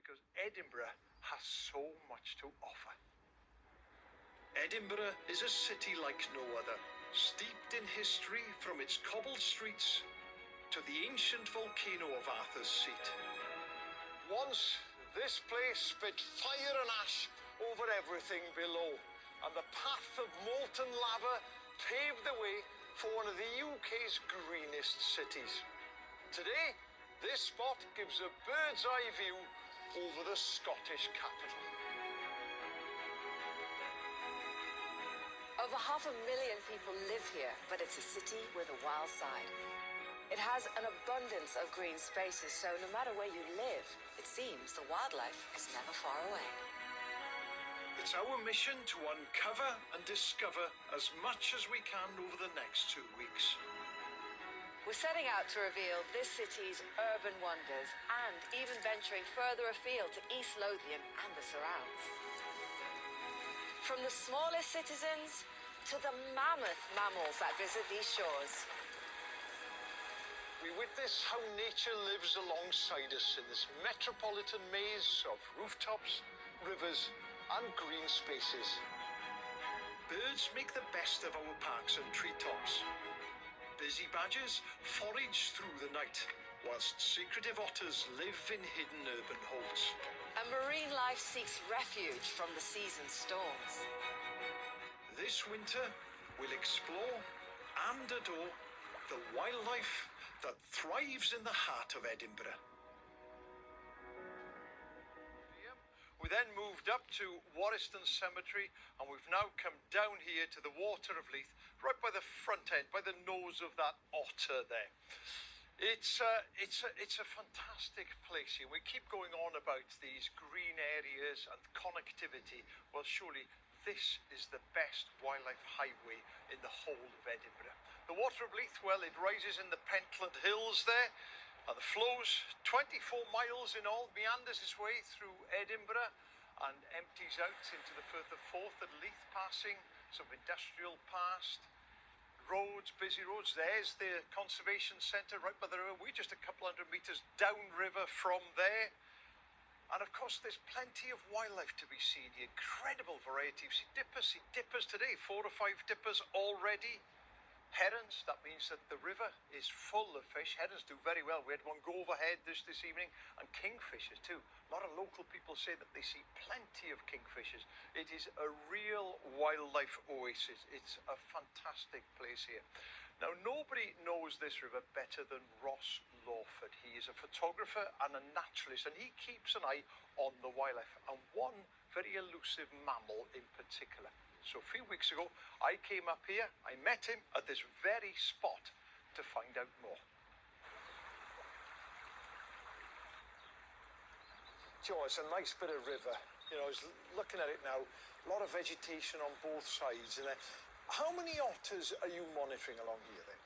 Because Edinburgh has so much to offer. Edinburgh is a city like no other, steeped in history from its cobbled streets to the ancient volcano of Arthur's Seat. Once, this place spit fire and ash over everything below, and the path of molten lava paved the way for one of the UK's greenest cities. Today, this spot gives a bird's eye view over the Scottish capital. Over 500,000 people live here, but it's a city with a wild side. It has an abundance of green spaces, so no matter where you live, it seems the wildlife is never far away. It's our mission to uncover and discover as much as we can over the next 2 weeks. We're setting out to reveal this city's urban wonders and even venturing further afield to East Lothian and the surrounds. From the smallest citizens to the mammoth mammals that visit these shores. We witness how nature lives alongside us in this metropolitan maze of rooftops, rivers, and green spaces. Birds make the best of our parks and treetops. Busy badgers forage through the night, whilst secretive otters live in hidden urban holes. And marine life seeks refuge from the season's storms. This winter, we'll explore and adore the wildlife that thrives in the heart of Edinburgh. We then moved up to Warriston Cemetery, and we've now come down here to the Water of Leith, right by the front end, by the nose of that otter there. It's a fantastic place here. We keep going on about these green areas and connectivity. Well, surely this is the best wildlife highway in the whole of Edinburgh. The Water of Leith, well, it rises in the Pentland Hills there, and the flows 24 miles in all, meanders its way through Edinburgh and empties out into the Firth of Forth at Leith, passing some industrial past, roads, busy roads. There's the conservation centre right by the river. We're just a couple hundred metres downriver from there. And of course, there's plenty of wildlife to be seen here. Incredible variety. See dippers today, 4 or 5 dippers already. Herons, that means that the river is full of fish. Herons do very well. We had one go overhead this evening, and kingfishers too. A lot of local people say that they see plenty of kingfishers. It is a real wildlife oasis. It's a fantastic place here. Now, nobody knows this river better than Ross Lawford. He is a photographer and a naturalist, and he keeps an eye on the wildlife, and one very elusive mammal in particular. So a few weeks ago, I came up here, I met him at this very spot to find out more. Joe, it's a nice bit of river. You know, I was looking at it now, a lot of vegetation on both sides. And how many otters are you monitoring along here then?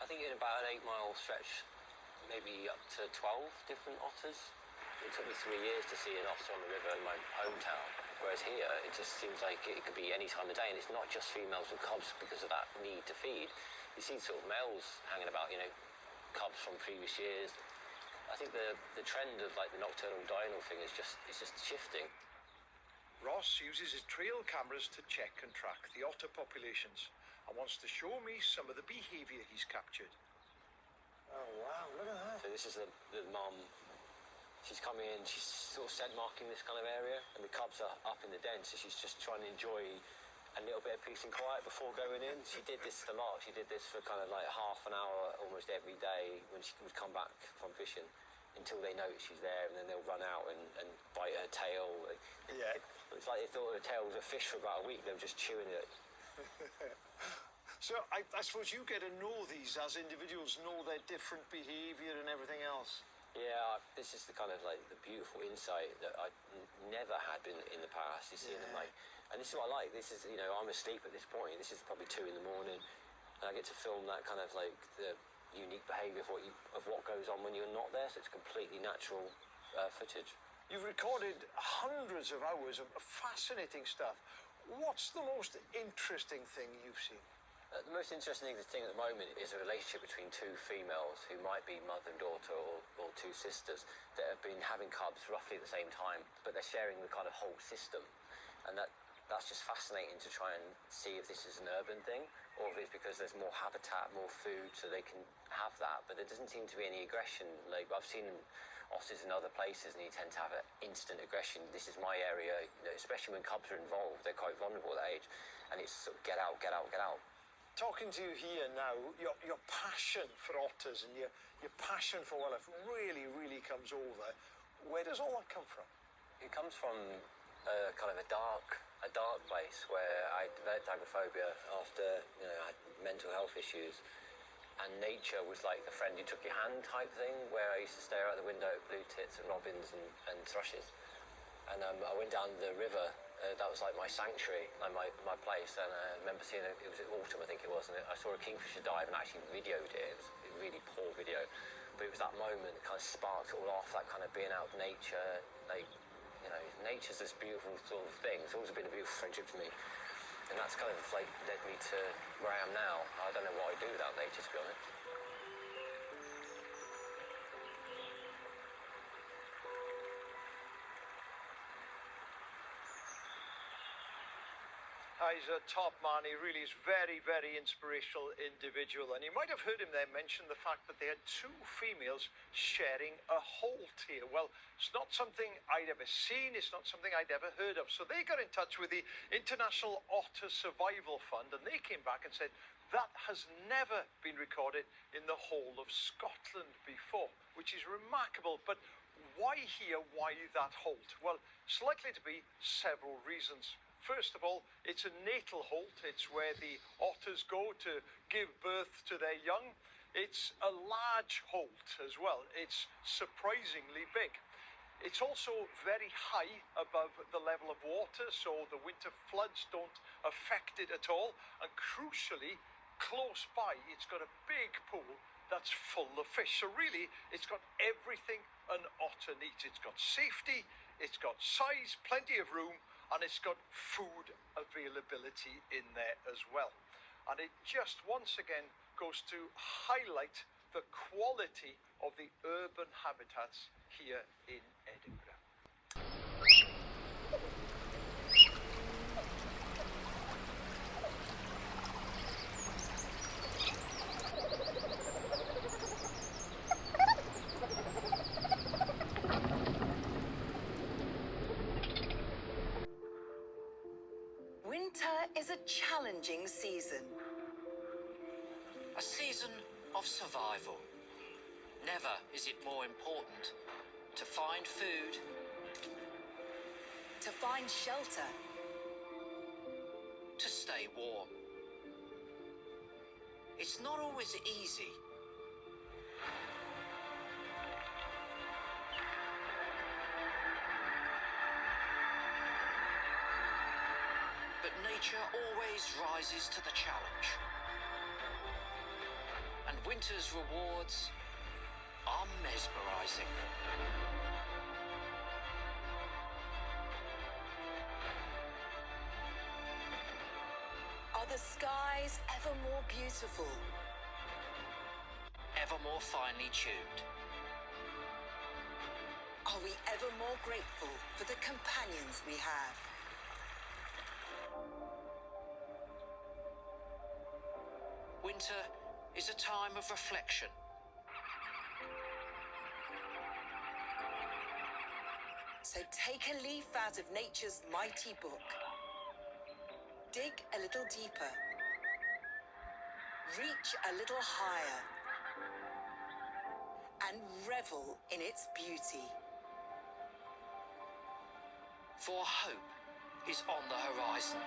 I think in about an 8-mile stretch, maybe up to 12 different otters. It took me 3 years to see an otter on the river in my hometown. Whereas here, it just seems like it could be any time of day, and it's not just females and cubs because of that need to feed. You see sort of males hanging about, you know, cubs from previous years. I think the trend of like the nocturnal diurnal thing is just shifting. Ross uses his trail cameras to check and track the otter populations and wants to show me some of the behaviour he's captured. Oh wow, look at that. So this is the mum. She's coming in, she's sort of scent marking this kind of area, and the cubs are up in the den, so she's just trying to enjoy a little bit of peace and quiet before going in. She did this a lot. She did this for kind of like half an hour almost every day when she would come back from fishing until they notice she's there, and then they'll run out and bite her tail, It's like they thought the tail was a fish for about a week. They were just chewing it. So I suppose you get to know these as individuals, know their different behaviour and everything else. Yeah, this is the kind of like the beautiful insight that I never had been in the past. You see them like, and this is what I like. This is, you know, I'm asleep at this point. This is probably 2 in the morning, and I get to film that kind of like the unique behaviour of what goes on when you're not there. So it's completely natural footage. You've recorded hundreds of hours of fascinating stuff. What's the most interesting thing you've seen? The most interesting thing at the moment is a relationship between 2 females who might be mother and daughter or 2 sisters that have been having cubs roughly at the same time, but they're sharing the kind of whole system. And that's just fascinating to try and see if this is an urban thing or if it's because there's more habitat, more food, so they can have that. But there doesn't seem to be any aggression. Like I've seen otters in other places and you tend to have an instant aggression. This is my area, you know, especially when cubs are involved. They're quite vulnerable at that age. And it's sort of get out, get out, get out. Talking to you here now, your passion for otters and your passion for wildlife really comes over. Where does all that come from? It comes from kind of a dark place where I developed agoraphobia after, you know, I had mental health issues, and nature was like the friend who took your hand type thing, where I used to stare out the window at blue tits and robins and thrushes. And I went down the river. That was like my sanctuary, like my place. And I remember seeing it was in autumn, I think it was, and I saw a kingfisher dive and actually videoed it. It was a really poor video, but it was that moment that kind of sparked it all off. That kind of being out of nature, like, you know, nature's this beautiful sort of thing. It's always been a beautiful friendship to me, and that's kind of like led me to where I am now. I don't know what I'd do without nature, to be honest. He's a top man. He really is very inspirational individual. And you might have heard him there mention the fact that they had 2 females sharing a holt here. Well, it's not something I'd ever seen. It's not something I'd ever heard of. So they got in touch with the International Otter Survival Fund, and they came back and said that has never been recorded in the whole of Scotland before, which is remarkable. But why here? Why that holt? Well, it's likely to be several reasons. First of all, it's a natal holt. It's where the otters go to give birth to their young. It's a large holt as well. It's surprisingly big. It's also very high above the level of water, so the winter floods don't affect it at all. And crucially, close by, it's got a big pool that's full of fish. So really, it's got everything an otter needs. It's got safety, it's got size, plenty of room, and it's got food availability in there as well. And it just once again goes to highlight the quality of the urban habitats here in Edinburgh. Winter is a challenging season. A season of survival. Never is it more important to find food, To find shelter, to stay warm. It's not always easy. But nature always rises to the challenge. And winter's rewards are mesmerizing. are the skies ever more beautiful? Ever more finely tuned. Are we ever more grateful for the companions we have? Winter is a time of reflection. So take a leaf out of nature's mighty book. Dig a little deeper. Reach a little higher. And revel in its beauty. For hope is on the horizon.